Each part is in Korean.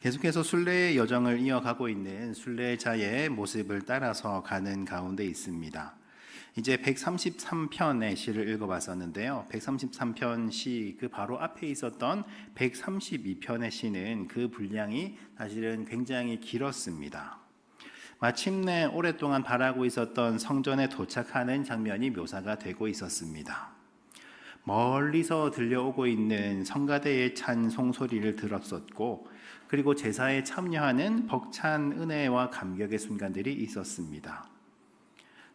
계속해서 순례의 여정을 이어가고 있는 순례자의 모습을 따라서 가는 가운데 있습니다. 이제 133편의 시를 읽어봤었는데요. 133편 시 그 바로 앞에 있었던 132편의 시는 그 분량이 사실은 굉장히 길었습니다. 마침내 오랫동안 바라고 있었던 성전에 도착하는 장면이 묘사가 되고 있었습니다. 멀리서 들려오고 있는 성가대의 찬송 소리를 들었었고, 그리고 제사에 참여하는 벅찬 은혜와 감격의 순간들이 있었습니다.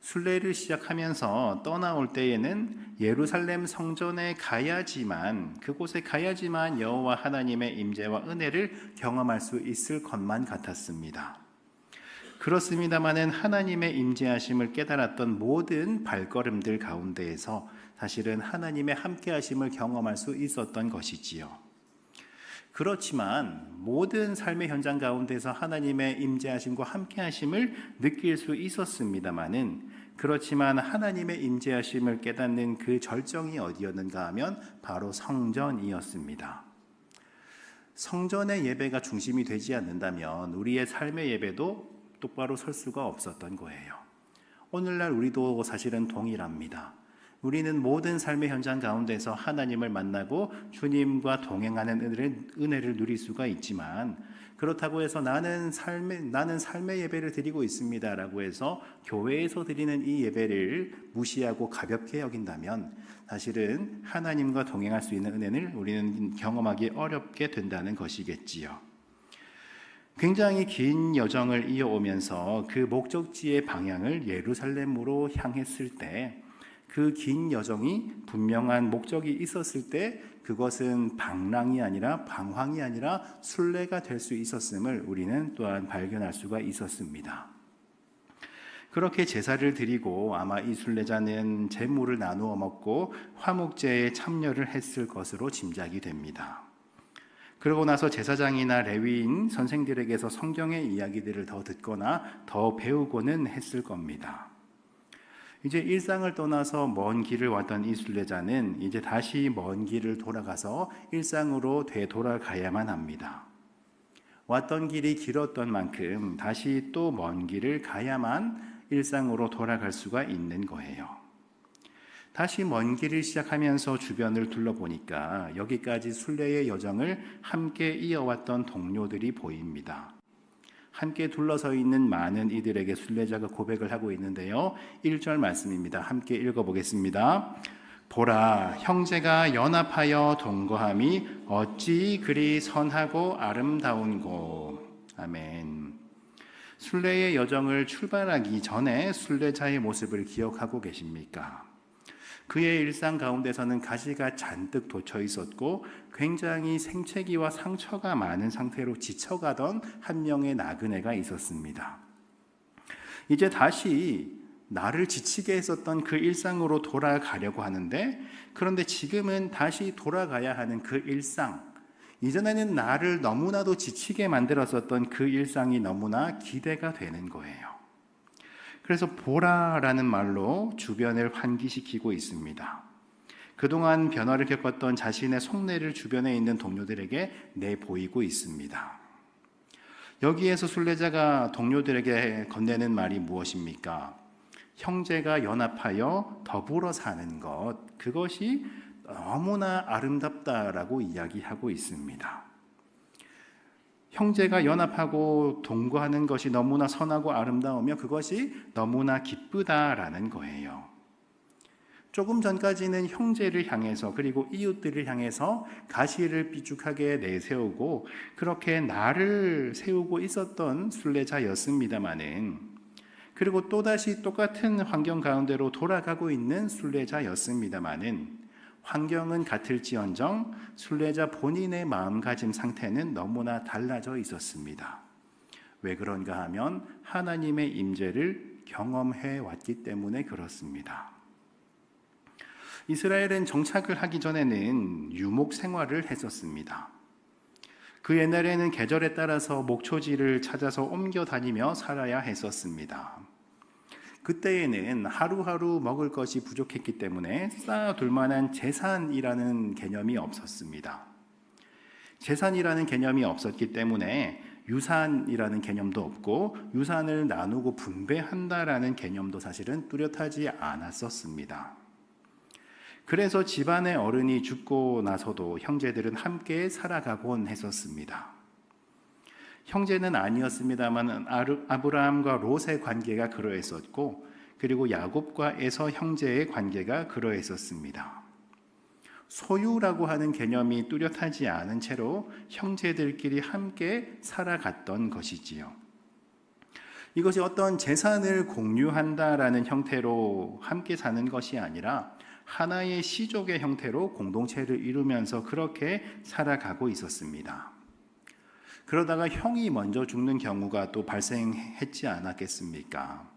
순례를 시작하면서 떠나올 때에는 예루살렘 성전에 가야지만, 그곳에 가야지만 여호와 하나님의 임재와 은혜를 경험할 수 있을 것만 같았습니다. 그렇습니다마는 하나님의 임재하심을 깨달았던 모든 발걸음들 가운데에서 사실은 하나님의 함께하심을 경험할 수 있었던 것이지요. 그렇지만 모든 삶의 현장 가운데서 하나님의 임재하심과 함께하심을 느낄 수 있었습니다마는, 그렇지만 하나님의 임재하심을 깨닫는 그 절정이 어디였는가 하면 바로 성전이었습니다. 성전의 예배가 중심이 되지 않는다면 우리의 삶의 예배도 똑바로 설 수가 없었던 거예요. 오늘날 우리도 사실은 동일합니다. 우리는 모든 삶의 현장 가운데서 하나님을 만나고 주님과 동행하는 은혜를 누릴 수가 있지만, 그렇다고 해서 나는 삶의 예배를 드리고 있습니다라고 해서 교회에서 드리는 이 예배를 무시하고 가볍게 여긴다면 사실은 하나님과 동행할 수 있는 은혜를 우리는 경험하기 어렵게 된다는 것이겠지요. 굉장히 긴 여정을 이어오면서 그 목적지의 방향을 예루살렘으로 향했을 때, 그 긴 여정이 분명한 목적이 있었을 때 그것은 방랑이 아니라 방황이 아니라 순례가 될 수 있었음을 우리는 또한 발견할 수가 있었습니다. 그렇게 제사를 드리고 아마 이 순례자는 제물을 나누어 먹고 화목제에 참여를 했을 것으로 짐작이 됩니다. 그러고 나서 제사장이나 레위인 선생들에게서 성경의 이야기들을 더 듣거나 더 배우고는 했을 겁니다. 이제 일상을 떠나서 먼 길을 왔던 이 순례자는 이제 다시 먼 길을 돌아가서 일상으로 되돌아가야만 합니다. 왔던 길이 길었던 만큼 다시 또 먼 길을 가야만 일상으로 돌아갈 수가 있는 거예요. 다시 먼 길을 시작하면서 주변을 둘러보니까 여기까지 순례의 여정을 함께 이어왔던 동료들이 보입니다. 함께 둘러서 있는 많은 이들에게 순례자가 고백을 하고 있는데요. 1절 말씀입니다. 함께 읽어보겠습니다. 보라, 형제가 연합하여 동거함이 어찌 그리 선하고 아름다운고. 아멘. 순례의 여정을 출발하기 전에 순례자의 모습을 기억하고 계십니까? 그의 일상 가운데서는 가시가 잔뜩 돋쳐 있었고 굉장히 생채기와 상처가 많은 상태로 지쳐가던 한 명의 나그네가 있었습니다. 이제 다시 나를 지치게 했었던 그 일상으로 돌아가려고 하는데, 그런데 지금은 다시 돌아가야 하는 그 일상, 이전에는 나를 너무나도 지치게 만들었었던 그 일상이 너무나 기대가 되는 거예요. 그래서 보라라는 말로 주변을 환기시키고 있습니다. 그동안 변화를 겪었던 자신의 속내를 주변에 있는 동료들에게 내보이고 있습니다. 여기에서 순례자가 동료들에게 건네는 말이 무엇입니까? 형제가 연합하여 더불어 사는 것, 그것이 너무나 아름답다라고 이야기하고 있습니다. 형제가 연합하고 동거하는 것이 너무나 선하고 아름다우며 그것이 너무나 기쁘다라는 거예요. 조금 전까지는 형제를 향해서 그리고 이웃들을 향해서 가시를 삐죽하게 내세우고 그렇게 나를 세우고 있었던 순례자였습니다마는, 그리고 또다시 똑같은 환경 가운데로 돌아가고 있는 순례자였습니다마는, 환경은 같을지언정 순례자 본인의 마음가짐 상태는 너무나 달라져 있었습니다. 왜 그런가 하면 하나님의 임재를 경험해 왔기 때문에 그렇습니다. 이스라엘은 정착을 하기 전에는 유목 생활을 했었습니다. 그 옛날에는 계절에 따라서 목초지를 찾아서 옮겨 다니며 살아야 했었습니다. 그때에는 하루하루 먹을 것이 부족했기 때문에 쌓아둘 만한 재산이라는 개념이 없었습니다. 재산이라는 개념이 없었기 때문에 유산이라는 개념도 없고 유산을 나누고 분배한다라는 개념도 사실은 뚜렷하지 않았었습니다. 그래서 집안의 어른이 죽고 나서도 형제들은 함께 살아가곤 했었습니다. 형제는 아니었습니다만 아브라함과 롯의 관계가 그러했었고, 그리고 야곱과 에서 형제의 관계가 그러했었습니다. 소유라고 하는 개념이 뚜렷하지 않은 채로 형제들끼리 함께 살아갔던 것이지요. 이것이 어떤 재산을 공유한다라는 형태로 함께 사는 것이 아니라 하나의 시족의 형태로 공동체를 이루면서 그렇게 살아가고 있었습니다. 그러다가 형이 먼저 죽는 경우가 또 발생했지 않았겠습니까?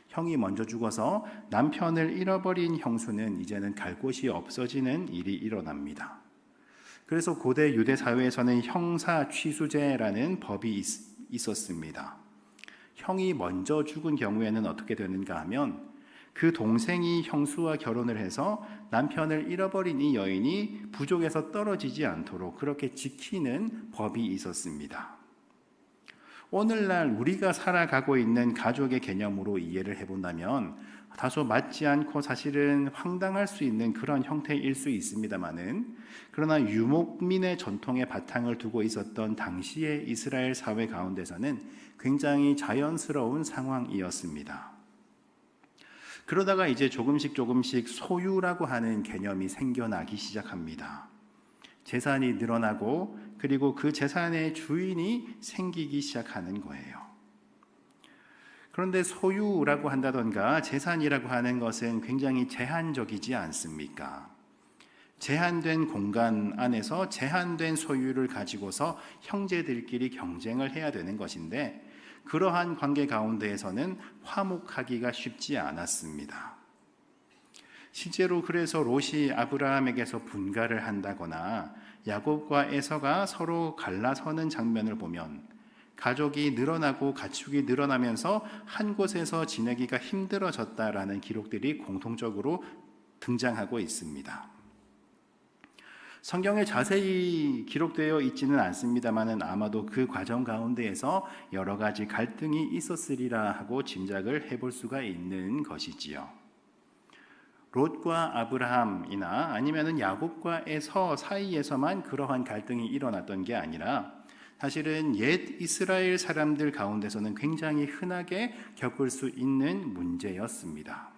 형이 먼저 죽어서 남편을 잃어버린 형수는 이제는 갈 곳이 없어지는 일이 일어납니다. 그래서 고대 유대 사회에서는 형사 취수제라는 법이 있었습니다. 형이 먼저 죽은 경우에는 어떻게 되는가 하면 그 동생이 형수와 결혼을 해서 남편을 잃어버린 이 여인이 부족에서 떨어지지 않도록 그렇게 지키는 법이 있었습니다. 오늘날 우리가 살아가고 있는 가족의 개념으로 이해를 해본다면 다소 맞지 않고 사실은 황당할 수 있는 그런 형태일 수 있습니다만은, 그러나 유목민의 전통의 바탕을 두고 있었던 당시의 이스라엘 사회 가운데서는 굉장히 자연스러운 상황이었습니다. 그러다가 이제 조금씩 소유라고 하는 개념이 생겨나기 시작합니다. 재산이 늘어나고 그리고 그 재산의 주인이 생기기 시작하는 거예요. 그런데 소유라고 한다던가 재산이라고 하는 것은 굉장히 제한적이지 않습니까? 제한된 공간 안에서 제한된 소유를 가지고서 형제들끼리 경쟁을 해야 되는 것인데, 그러한 관계 가운데에서는 화목하기가 쉽지 않았습니다. 실제로 그래서 롯이 아브라함에게서 분가를 한다거나 야곱과 에서가 서로 갈라서는 장면을 보면 가족이 늘어나고 가축이 늘어나면서 한 곳에서 지내기가 힘들어졌다라는 기록들이 공통적으로 등장하고 있습니다. 성경에 자세히 기록되어 있지는 않습니다만 아마도 그 과정 가운데에서 여러 가지 갈등이 있었으리라 하고 짐작을 해볼 수가 있는 것이지요. 롯과 아브라함이나 아니면 야곱과 에서 사이에서만 그러한 갈등이 일어났던 게 아니라 사실은 옛 이스라엘 사람들 가운데서는 굉장히 흔하게 겪을 수 있는 문제였습니다.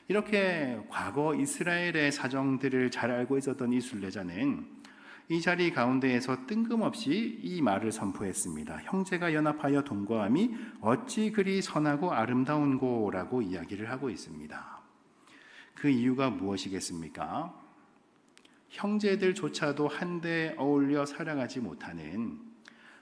이렇게 과거 이스라엘의 사정들을 잘 알고 있었던 이 순례자는 이 자리 가운데에서 뜬금없이 이 말을 선포했습니다. 형제가 연합하여 동거함이 어찌 그리 선하고 아름다운고라고 이야기를 하고 있습니다. 그 이유가 무엇이겠습니까? 형제들조차도 한데 어울려 살아가지 못하는,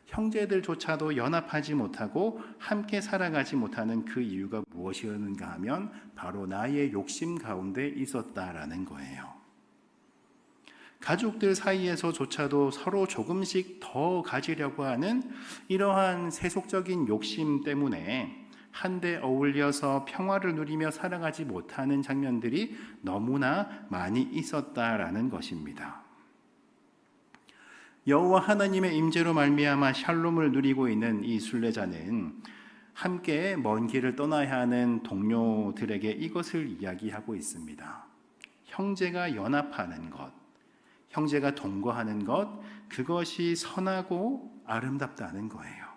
형제들조차도 연합하지 못하고 함께 살아가지 못하는 그 이유가 무엇이었는가 하면 바로 나의 욕심 가운데 있었다라는 거예요. 가족들 사이에서조차도 서로 조금씩 더 가지려고 하는 이러한 세속적인 욕심 때문에 한데 어울려서 평화를 누리며 살아가지 못하는 장면들이 너무나 많이 있었다라는 것입니다. 여호와 하나님의 임재로 말미암아 샬롬을 누리고 있는 이 순례자는 함께 먼 길을 떠나야 하는 동료들에게 이것을 이야기하고 있습니다. 형제가 연합하는 것, 형제가 동거하는 것, 그것이 선하고 아름답다는 거예요.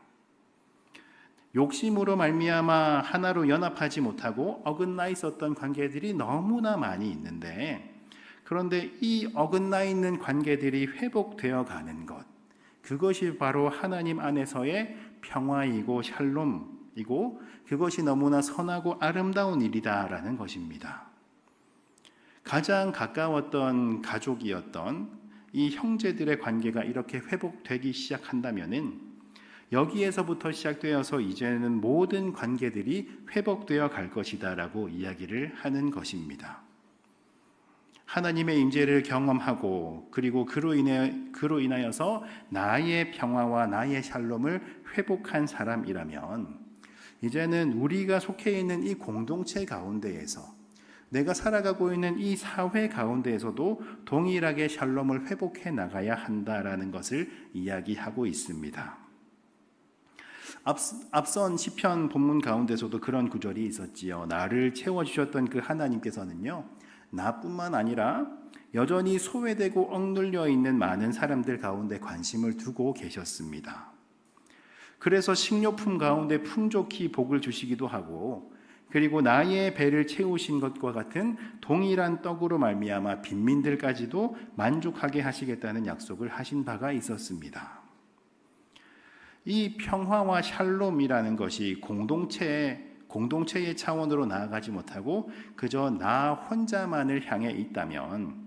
욕심으로 말미암아 하나로 연합하지 못하고 어긋나 있었던 관계들이 너무나 많이 있는데, 그런데 이 어긋나 있는 관계들이 회복되어 가는 것, 그것이 바로 하나님 안에서의 평화이고 샬롬이고 그것이 너무나 선하고 아름다운 일이다라는 것입니다. 가장 가까웠던 가족이었던 이 형제들의 관계가 이렇게 회복되기 시작한다면은 여기에서부터 시작되어서 이제는 모든 관계들이 회복되어 갈 것이다라고 이야기를 하는 것입니다. 하나님의 임재를 경험하고 그리고 그로 인하여서 나의 평화와 나의 샬롬을 회복한 사람이라면 이제는 우리가 속해 있는 이 공동체 가운데에서 내가 살아가고 있는 이 사회 가운데에서도 동일하게 샬롬을 회복해 나가야 한다라는 것을 이야기하고 있습니다. 앞선 시편 본문 가운데서도 그런 구절이 있었지요. 나를 채워주셨던 그 하나님께서는요, 나뿐만 아니라 여전히 소외되고 억눌려 있는 많은 사람들 가운데 관심을 두고 계셨습니다. 그래서 식료품 가운데 풍족히 복을 주시기도 하고, 그리고 나의 배를 채우신 것과 같은 동일한 떡으로 말미암아 빈민들까지도 만족하게 하시겠다는 약속을 하신 바가 있었습니다. 이 평화와 샬롬이라는 것이 공동체의 차원으로 나아가지 못하고 그저 나 혼자만을 향해 있다면,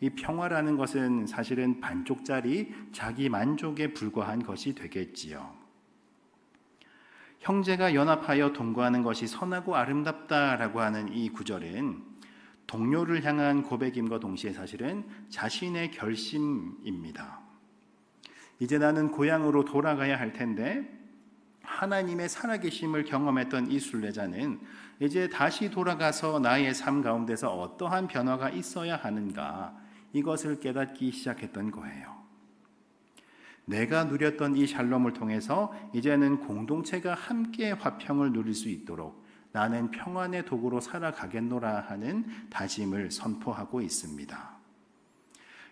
이 평화라는 것은 사실은 반쪽짜리 자기 만족에 불과한 것이 되겠지요. 형제가 연합하여 동거하는 것이 선하고 아름답다라고 하는 이 구절은 동료를 향한 고백임과 동시에 사실은 자신의 결심입니다. 이제 나는 고향으로 돌아가야 할 텐데, 하나님의 살아계심을 경험했던 이 순례자는 이제 다시 돌아가서 나의 삶 가운데서 어떠한 변화가 있어야 하는가, 이것을 깨닫기 시작했던 거예요. 내가 누렸던 이 샬롬을 통해서 이제는 공동체가 함께 화평을 누릴 수 있도록 나는 평안의 도구로 살아가겠노라 하는 다짐을 선포하고 있습니다.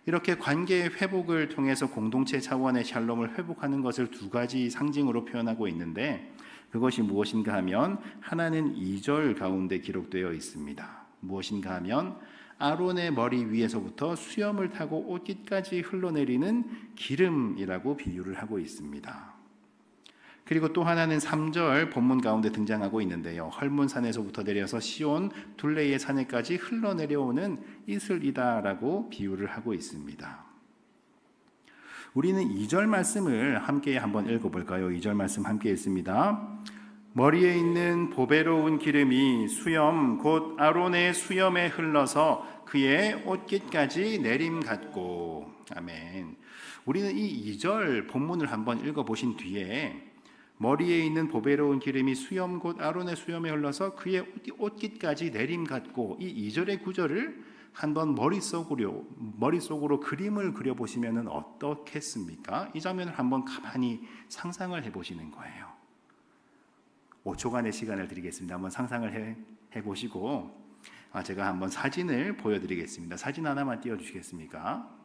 이렇게 관계의 회복을 통해서 공동체 차원의 샬롬을 회복하는 것을 두 가지 상징으로 표현하고 있는데, 그것이 무엇인가 하면 하나는 2절 가운데 기록되어 있습니다. 무엇인가 하면 아론의 머리 위에서부터 수염을 타고 옷깃까지 흘러내리는 기름이라고 비유를 하고 있습니다. 그리고 또 하나는 3절 본문 가운데 등장하고 있는데요, 헐몬산에서부터 내려서 시온 둘레의 산에까지 흘러내려오는 이슬이다라고 비유를 하고 있습니다. 우리는 2절 말씀을 함께 한번 읽어볼까요? 2절 말씀 함께 읽습니다. 머리에 있는 보배로운 기름이 수염 곧 아론의 수염에 흘러서 그의 옷깃까지 내림같고. 아멘. 우리는 이 2절 본문을 한번 읽어보신 뒤에 머리에 있는 보배로운 기름이 수염 곧 아론의 수염에 흘러서 그의 옷깃까지 내림같고, 이 2절의 구절을 한번 머릿속으로 그림을 그려보시면 어떻겠습니까? 이 장면을 한번 가만히 상상을 해보시는 거예요. 5초간의 시간을 드리겠습니다. 한번 상상을 해보시고 제가 한번 사진을 보여드리겠습니다. 사진 하나만 띄워주시겠습니까?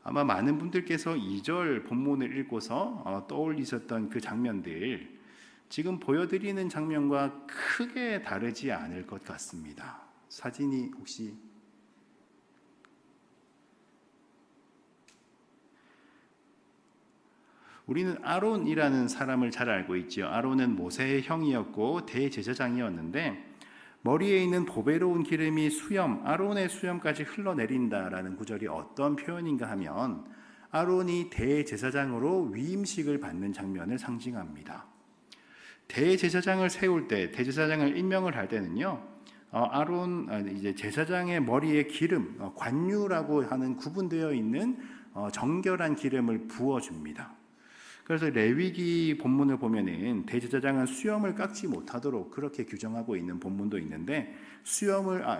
아마 많은 분들께서 2절 본문을 읽고서 떠올리셨던 그 장면들, 지금 보여드리는 장면과 크게 다르지 않을 것 같습니다. 사진이 혹시 우리는 아론이라는 사람을 잘 알고 있죠. 아론은 모세의 형이었고 대제사장이었는데, 머리에 있는 보배로운 기름이 아론의 수염까지 흘러내린다라는 구절이 어떤 표현인가 하면 아론이 대제사장으로 위임식을 받는 장면을 상징합니다. 대제사장을 세울 때, 대제사장을 임명을 할 때는요, 이제 제사장의 머리에 기름, 관유라고 하는 구분되어 있는 정결한 기름을 부어줍니다. 그래서 레위기 본문을 보면은 대제사장은 수염을 깎지 못하도록 그렇게 규정하고 있는 본문도 있는데,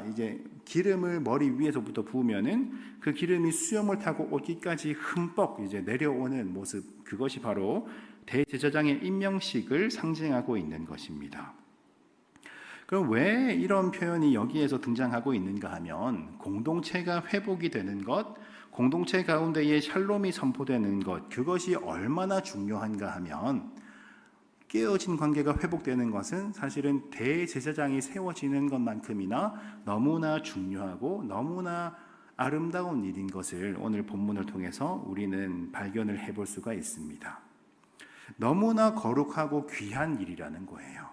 이제 기름을 머리 위에서부터 부으면은 그 기름이 수염을 타고 옷깃까지 흠뻑 이제 내려오는 모습, 그것이 바로 대제사장의 임명식을 상징하고 있는 것입니다. 그럼 왜 이런 표현이 여기에서 등장하고 있는가 하면, 공동체가 회복이 되는 것, 공동체 가운데에 샬롬이 선포되는 것, 그것이 얼마나 중요한가 하면, 깨어진 관계가 회복되는 것은 사실은 대제사장이 세워지는 것만큼이나 너무나 중요하고 너무나 아름다운 일인 것을 오늘 본문을 통해서 우리는 발견을 해볼 수가 있습니다. 너무나 거룩하고 귀한 일이라는 거예요.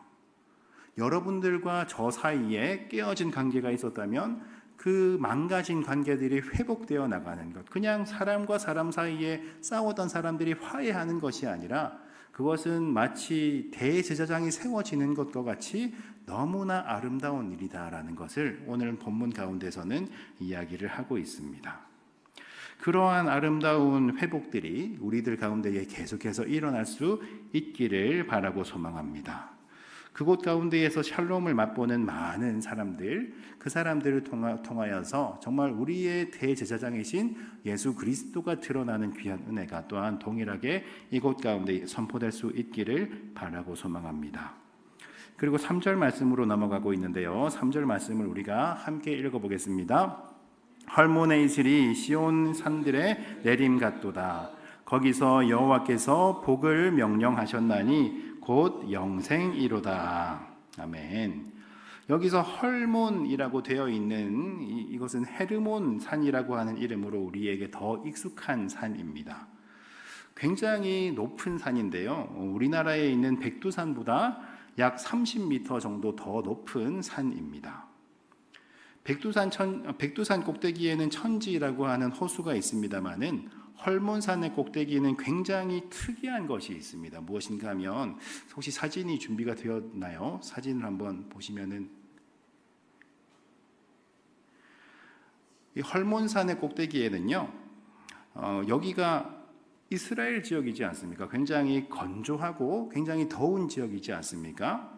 여러분들과 저 사이에 깨어진 관계가 있었다면 그 망가진 관계들이 회복되어 나가는 것, 그냥 사람과 사람 사이에 싸우던 사람들이 화해하는 것이 아니라 그것은 마치 대제사장이 세워지는 것과 같이 너무나 아름다운 일이다라는 것을 오늘 본문 가운데서는 이야기를 하고 있습니다. 그러한 아름다운 회복들이 우리들 가운데에 계속해서 일어날 수 있기를 바라고 소망합니다. 그곳 가운데에서 샬롬을 맛보는 많은 사람들, 그 사람들을 통하여서 정말 우리의 대제사장이신 예수 그리스도가 드러나는 귀한 은혜가 또한 동일하게 이곳 가운데 선포될 수 있기를 바라고 소망합니다. 그리고 3절 말씀으로 넘어가고 있는데요. 3절 말씀을 우리가 함께 읽어보겠습니다. 헐몬의 이슬이 시온 산들에 내림 같도다. 거기서 여호와께서 복을 명령하셨나니 곧 영생이로다. 아멘. 여기서 헐몬이라고 되어 있는 이것은 헤르몬 산이라고 하는 이름으로 우리에게 더 익숙한 산입니다. 굉장히 높은 산인데요. 우리나라에 있는 백두산보다 약 30m 정도 더 높은 산입니다. 백두산 꼭대기에는 천지라고 하는 호수가 있습니다만은 헐몬산의 꼭대기에는 굉장히 특이한 것이 있습니다. 무엇인가 하면 혹시 사진이 준비가 되었나요? 사진을 한번 보시면은 이 헐몬산의 꼭대기에는요, 여기가 이스라엘 지역이지 않습니까? 굉장히 건조하고 굉장히 더운 지역이지 않습니까?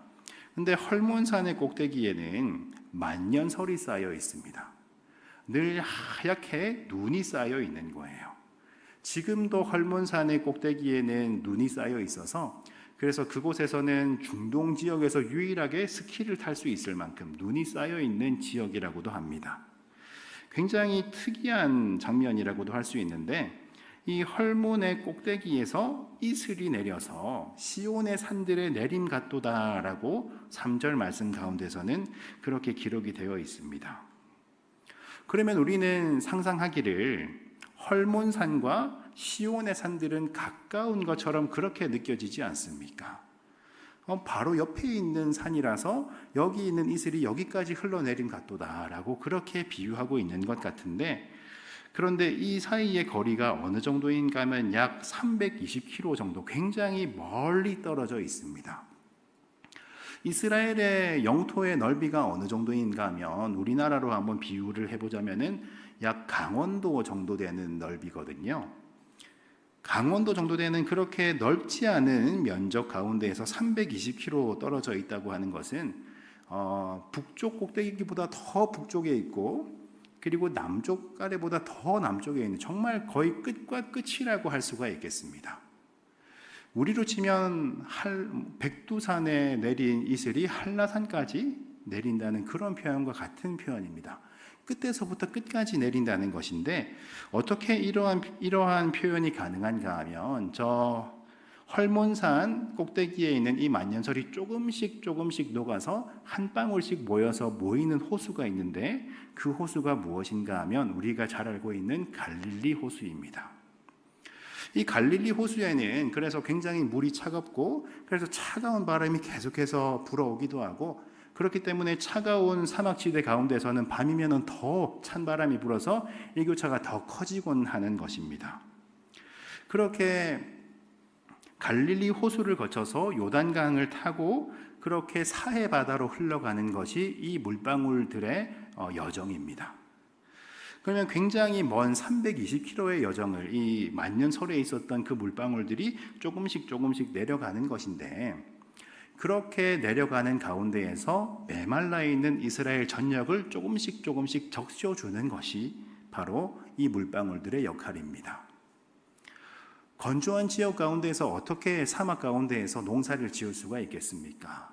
근데 헐몬산의 꼭대기에는 만년설이 쌓여 있습니다. 늘 하얗게 눈이 쌓여 있는 거예요. 지금도 헐몬산의 꼭대기에는 눈이 쌓여 있어서 그래서 그곳에서는 중동 지역에서 유일하게 스키를 탈 수 있을 만큼 눈이 쌓여 있는 지역이라고도 합니다. 굉장히 특이한 장면이라고도 할 수 있는데 이 헐몬의 꼭대기에서 이슬이 내려서 시온의 산들에 내림 같도다라고 3절 말씀 가운데서는 그렇게 기록이 되어 있습니다. 그러면 우리는 상상하기를 헐몬산과 시온의 산들은 가까운 것처럼 그렇게 느껴지지 않습니까? 바로 옆에 있는 산이라서 여기 있는 이슬이 여기까지 흘러내림 같도다라고 그렇게 비유하고 있는 것 같은데, 그런데 이 사이의 거리가 어느 정도인가 하면 약 320km 정도, 굉장히 멀리 떨어져 있습니다. 이스라엘의 영토의 넓이가 어느 정도인가 하면 우리나라로 한번 비유를 해보자면은 약 강원도 정도 되는 넓이거든요. 강원도 정도 되는 그렇게 넓지 않은 면적 가운데에서 320km 떨어져 있다고 하는 것은 북쪽 꼭대기보다 더 북쪽에 있고, 그리고 남쪽 아래보다 더 남쪽에 있는 정말 거의 끝과 끝이라고 할 수가 있겠습니다. 우리로 치면 백두산에 내린 이슬이 한라산까지 내린다는 그런 표현과 같은 표현입니다. 끝에서부터 끝까지 내린다는 것인데, 어떻게 이러한 표현이 가능한가 하면 저 헐몬산 꼭대기에 있는 이 만년설이 조금씩 녹아서 한 방울씩 모여서 모이는 호수가 있는데, 그 호수가 무엇인가 하면 우리가 잘 알고 있는 갈릴리 호수입니다. 이 갈릴리 호수에는 그래서 굉장히 물이 차갑고, 그래서 차가운 바람이 계속해서 불어오기도 하고, 그렇기 때문에 차가운 사막지대 가운데서는 밤이면 더 찬 바람이 불어서 일교차가 더 커지곤 하는 것입니다. 그렇게 갈릴리 호수를 거쳐서 요단강을 타고 그렇게 사해 바다로 흘러가는 것이 이 물방울들의 여정입니다. 그러면 굉장히 먼 320km의 여정을 이 만년설에 있었던 그 물방울들이 조금씩 내려가는 것인데, 그렇게 내려가는 가운데에서 메말라 있는 이스라엘 전역을 조금씩 적셔주는 것이 바로 이 물방울들의 역할입니다. 건조한 지역 가운데에서 어떻게 사막 가운데에서 농사를 지을 수가 있겠습니까?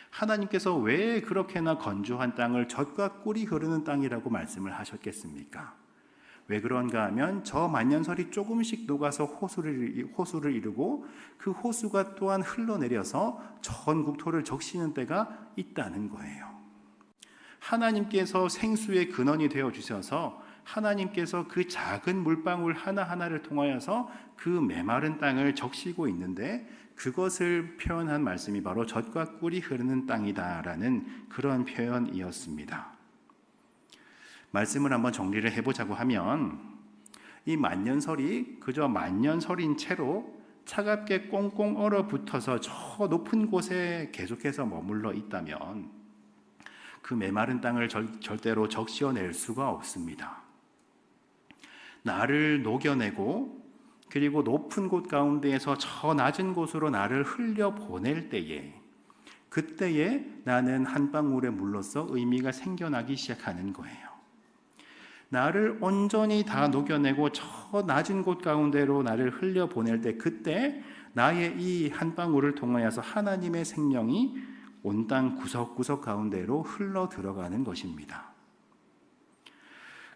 하나님께서 왜 그렇게나 건조한 땅을 젖과 꿀이 흐르는 땅이라고 말씀을 하셨겠습니까? 왜 그런가 하면 저 만년설이 조금씩 녹아서 호수를 이루고 그 호수가 또한 흘러내려서 전 국토를 적시는 때가 있다는 거예요. 하나님께서 생수의 근원이 되어 주셔서 하나님께서 그 작은 물방울 하나하나를 통하여서 그 메마른 땅을 적시고 있는데, 그것을 표현한 말씀이 바로 젖과 꿀이 흐르는 땅이다라는 그런 표현이었습니다. 말씀을 한번 정리를 해보자고 하면, 이 만년설이 그저 만년설인 채로 차갑게 꽁꽁 얼어붙어서 저 높은 곳에 계속해서 머물러 있다면 그 메마른 땅을 절대로 적셔낼 수가 없습니다. 나를 녹여내고 그리고 높은 곳 가운데에서 저 낮은 곳으로 나를 흘려보낼 때에 그때에 나는 한 방울의 물로서 의미가 생겨나기 시작하는 거예요. 나를 온전히 다 녹여내고 저 낮은 곳 가운데로 나를 흘려보낼 때, 그때 나의 이 한 방울을 통하여서 하나님의 생명이 온 땅 구석구석 가운데로 흘러 들어가는 것입니다.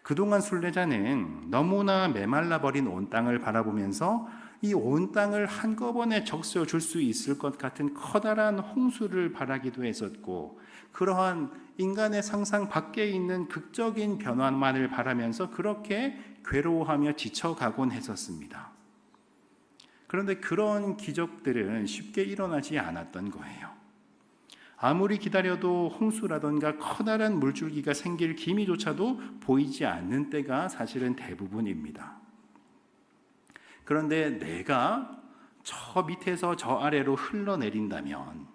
그동안 순례자는 너무나 메말라버린 온 땅을 바라보면서 이 온 땅을 한꺼번에 적셔 줄 수 있을 것 같은 커다란 홍수를 바라기도 했었고, 그러한 인간의 상상 밖에 있는 극적인 변화만을 바라면서 그렇게 괴로워하며 지쳐가곤 했었습니다. 그런데 그런 기적들은 쉽게 일어나지 않았던 거예요. 아무리 기다려도 홍수라던가 커다란 물줄기가 생길 기미조차도 보이지 않는 때가 사실은 대부분입니다. 그런데 내가 저 밑에서 저 아래로 흘러내린다면,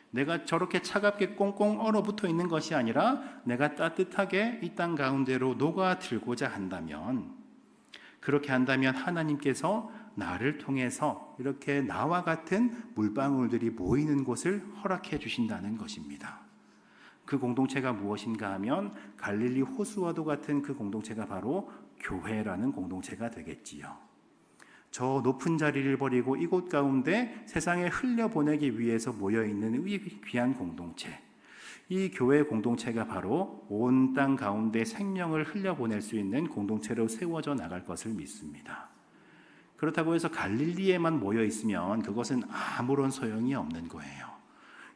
내가 저렇게 차갑게 꽁꽁 얼어붙어 있는 것이 아니라 내가 따뜻하게 이 땅 가운데로 녹아들고자 한다면, 그렇게 한다면 하나님께서 나를 통해서 이렇게 나와 같은 물방울들이 모이는 곳을 허락해 주신다는 것입니다. 그 공동체가 무엇인가 하면 갈릴리 호수와도 같은 그 공동체가 바로 교회라는 공동체가 되겠지요. 저 높은 자리를 버리고 이곳 가운데 세상에 흘려보내기 위해서 모여있는 귀한 공동체, 이 교회 공동체가 바로 온 땅 가운데 생명을 흘려보낼 수 있는 공동체로 세워져 나갈 것을 믿습니다. 그렇다고 해서 갈릴리에만 모여 있으면 그것은 아무런 소용이 없는 거예요.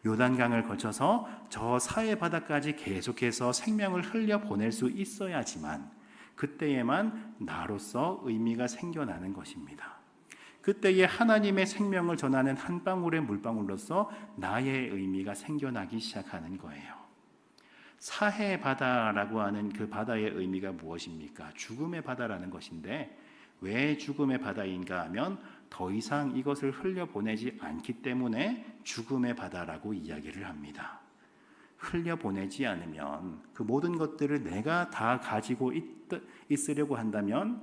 요단강을 거쳐서 저 사해 바다까지 계속해서 생명을 흘려보낼 수 있어야지만 그때에만 나로서 의미가 생겨나는 것입니다. 그때에 하나님의 생명을 전하는 한 방울의 물방울로서 나의 의미가 생겨나기 시작하는 거예요. 사해 바다라고 하는 그 바다의 의미가 무엇입니까? 죽음의 바다라는 것인데, 왜 죽음의 바다인가 하면 더 이상 이것을 흘려보내지 않기 때문에 죽음의 바다라고 이야기를 합니다. 흘려보내지 않으면, 그 모든 것들을 내가 다 가지고 있으려고 한다면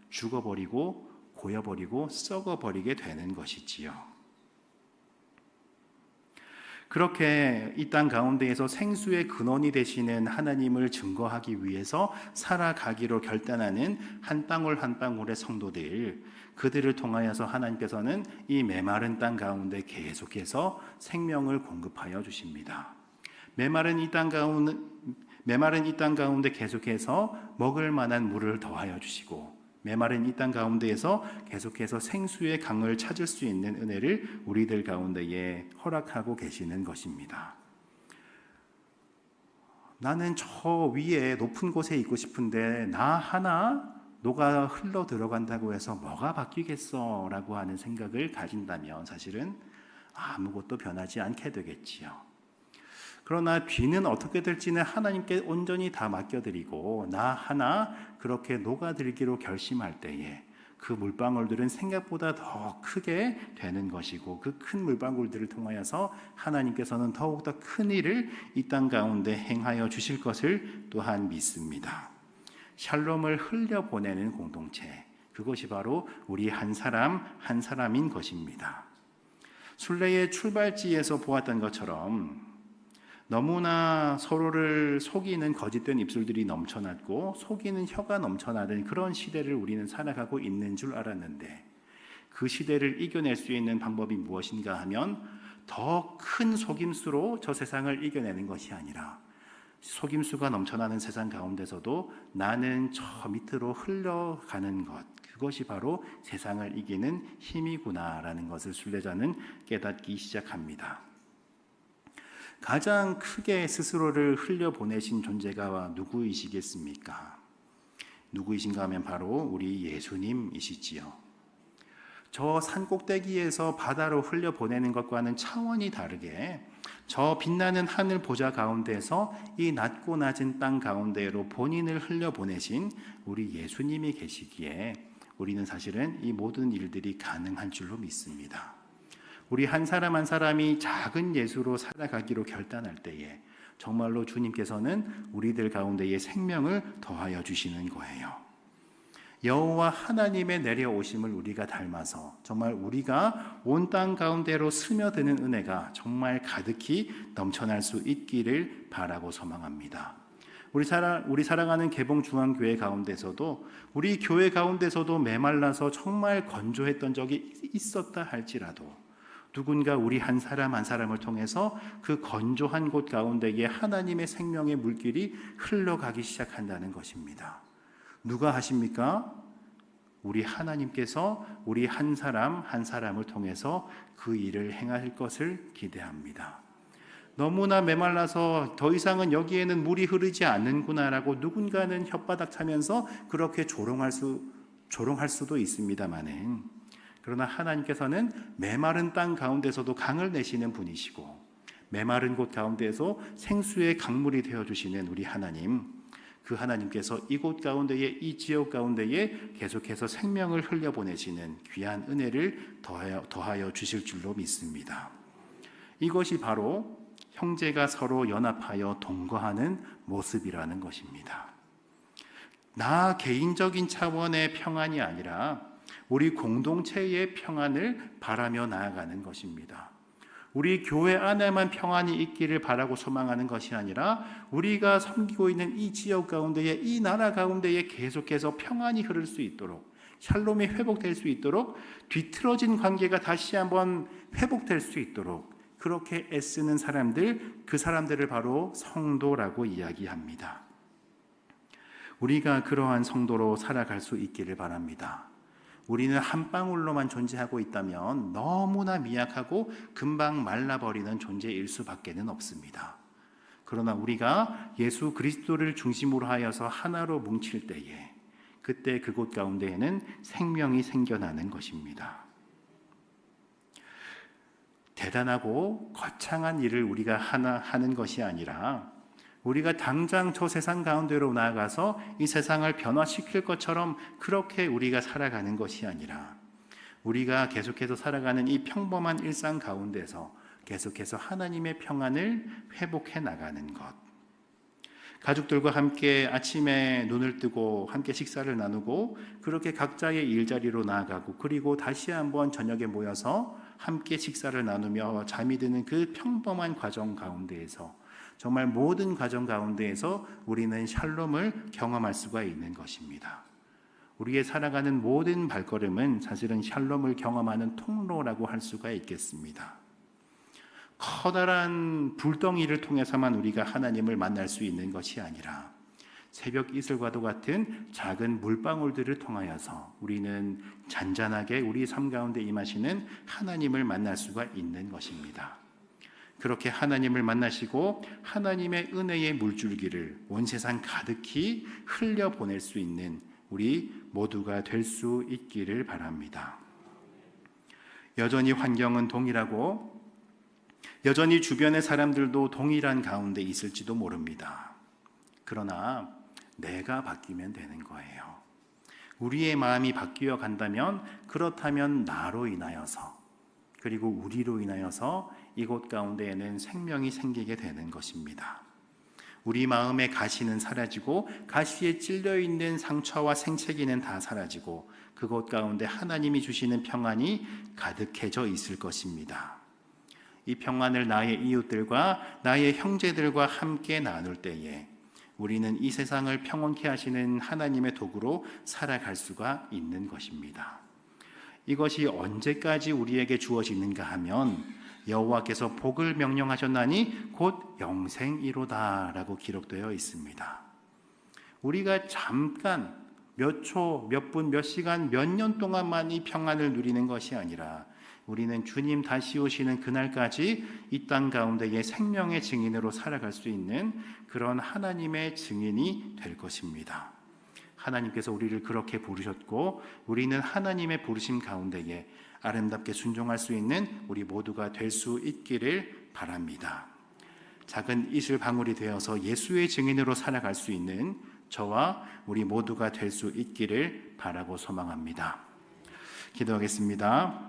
죽어버리고 고여버리고 썩어버리게 되는 것이지요. 그렇게 이 땅 가운데에서 생수의 근원이 되시는 하나님을 증거하기 위해서 살아가기로 결단하는 한 방울 한 방울의 성도들, 그들을 통하여서 하나님께서는 이 메마른 땅 가운데 계속해서 생명을 공급하여 주십니다. 메마른 이 땅 가운데 계속해서 먹을 만한 물을 더하여 주시고, 메마른 이 땅 가운데에서 계속해서 생수의 강을 찾을 수 있는 은혜를 우리들 가운데에 허락하고 계시는 것입니다. 나는 저 위에 높은 곳에 있고 싶은데 나 하나 녹아 흘러 들어간다고 해서 뭐가 바뀌겠어 라고 하는 생각을 가진다면 사실은 아무것도 변하지 않게 되겠지요. 그러나 뒤는 어떻게 될지는 하나님께 온전히 다 맡겨드리고 나 하나 그렇게 녹아들기로 결심할 때에 그 물방울들은 생각보다 더 크게 되는 것이고, 그 큰 물방울들을 통하여서 하나님께서는 더욱더 큰 일을 이 땅 가운데 행하여 주실 것을 또한 믿습니다. 샬롬을 흘려보내는 공동체, 그것이 바로 우리 한 사람 한 사람인 것입니다. 순례의 출발지에서 보았던 것처럼 너무나 서로를 속이는 거짓된 입술들이 넘쳐났고 속이는 혀가 넘쳐나던 그런 시대를 우리는 살아가고 있는 줄 알았는데, 그 시대를 이겨낼 수 있는 방법이 무엇인가 하면 더 큰 속임수로 저 세상을 이겨내는 것이 아니라, 속임수가 넘쳐나는 세상 가운데서도 나는 저 밑으로 흘러가는 것, 그것이 바로 세상을 이기는 힘이구나라는 것을 순례자는 깨닫기 시작합니다. 가장 크게 스스로를 흘려보내신 존재가 누구이시겠습니까? 누구이신가 하면 바로 우리 예수님이시지요. 저 산꼭대기에서 바다로 흘려보내는 것과는 차원이 다르게 저 빛나는 하늘 보좌 가운데서 이 낮고 낮은 땅 가운데로 본인을 흘려보내신 우리 예수님이 계시기에 우리는 사실은 이 모든 일들이 가능한 줄로 믿습니다. 우리 한 사람 한 사람이 작은 예수로 살아가기로 결단할 때에 정말로 주님께서는 우리들 가운데에 생명을 더하여 주시는 거예요. 여호와 하나님의 내려오심을 우리가 닮아서 정말 우리가 온 땅 가운데로 스며드는 은혜가 정말 가득히 넘쳐날 수 있기를 바라고 소망합니다. 우리 사랑하는 개봉중앙교회 가운데서도, 우리 교회 가운데서도 메말라서 정말 건조했던 적이 있었다 할지라도 누군가 우리 한 사람 한 사람을 통해서 그 건조한 곳 가운데에 하나님의 생명의 물길이 흘러가기 시작한다는 것입니다. 누가 하십니까? 우리 하나님께서 우리 한 사람 한 사람을 통해서 그 일을 행할 것을 기대합니다. 너무나 메말라서 더 이상은 여기에는 물이 흐르지 않는구나라고 누군가는 혓바닥 차면서 그렇게 조롱할 수도 있습니다만은, 그러나 하나님께서는 메마른 땅 가운데서도 강을 내시는 분이시고 메마른 곳 가운데서 생수의 강물이 되어주시는 우리 하나님, 그 하나님께서 이곳 가운데에, 이 지역 가운데에 계속해서 생명을 흘려보내시는 귀한 은혜를 더하여 주실 줄로 믿습니다. 이것이 바로 형제가 서로 연합하여 동거하는 모습이라는 것입니다. 나 개인적인 차원의 평안이 아니라 우리 공동체의 평안을 바라며 나아가는 것입니다. 우리 교회 안에만 평안이 있기를 바라고 소망하는 것이 아니라 우리가 섬기고 있는 이 지역 가운데에, 이 나라 가운데에 계속해서 평안이 흐를 수 있도록, 샬롬이 회복될 수 있도록, 뒤틀어진 관계가 다시 한번 회복될 수 있도록 그렇게 애쓰는 사람들, 그 사람들을 바로 성도라고 이야기합니다. 우리가 그러한 성도로 살아갈 수 있기를 바랍니다. 우리는 한 방울로만 존재하고 있다면 너무나 미약하고 금방 말라버리는 존재일 수밖에는 없습니다. 그러나 우리가 예수 그리스도를 중심으로 하여서 하나로 뭉칠 때에, 그때 그곳 가운데에는 생명이 생겨나는 것입니다. 대단하고 거창한 일을 우리가 하는 것이 아니라 우리가 당장 저 세상 가운데로 나아가서 이 세상을 변화시킬 것처럼 그렇게 우리가 살아가는 것이 아니라 우리가 계속해서 살아가는 이 평범한 일상 가운데서 계속해서 하나님의 평안을 회복해 나가는 것. 가족들과 함께 아침에 눈을 뜨고 함께 식사를 나누고 그렇게 각자의 일자리로 나아가고, 그리고 다시 한번 저녁에 모여서 함께 식사를 나누며 잠이 드는 그 평범한 과정 가운데에서, 정말 모든 과정 가운데에서 우리는 샬롬을 경험할 수가 있는 것입니다. 우리의 살아가는 모든 발걸음은 사실은 샬롬을 경험하는 통로라고 할 수가 있겠습니다. 커다란 불덩이를 통해서만 우리가 하나님을 만날 수 있는 것이 아니라 새벽 이슬과도 같은 작은 물방울들을 통하여서 우리는 잔잔하게 우리 삶 가운데 임하시는 하나님을 만날 수가 있는 것입니다. 그렇게 하나님을 만나시고 하나님의 은혜의 물줄기를 온 세상 가득히 흘려보낼 수 있는 우리 모두가 될 수 있기를 바랍니다. 여전히 환경은 동일하고 여전히 주변의 사람들도 동일한 가운데 있을지도 모릅니다. 그러나 내가 바뀌면 되는 거예요. 우리의 마음이 바뀌어 간다면, 그렇다면 나로 인하여서, 그리고 우리로 인하여서 이곳 가운데에는 생명이 생기게 되는 것입니다. 우리 마음의 가시는 사라지고 가시에 찔려있는 상처와 생채기는 다 사라지고 그곳 가운데 하나님이 주시는 평안이 가득해져 있을 것입니다. 이 평안을 나의 이웃들과 나의 형제들과 함께 나눌 때에 우리는 이 세상을 평온케 하시는 하나님의 도구로 살아갈 수가 있는 것입니다. 이것이 언제까지 우리에게 주어지는가 하면 여호와께서 복을 명령하셨나니 곧 영생이로다라고 기록되어 있습니다. 우리가 잠깐 몇 초, 몇 분, 몇 시간, 몇 년 동안만 이 평안을 누리는 것이 아니라 우리는 주님 다시 오시는 그날까지 이 땅 가운데의 생명의 증인으로 살아갈 수 있는 그런 하나님의 증인이 될 것입니다. 하나님께서 우리를 그렇게 부르셨고 우리는 하나님의 부르심 가운데에 아름답게 순종할 수 있는 우리 모두가 될 수 있기를 바랍니다. 작은 이슬 방울이 되어서 예수의 증인으로 살아갈 수 있는 저와 우리 모두가 될 수 있기를 바라고 소망합니다. 기도하겠습니다.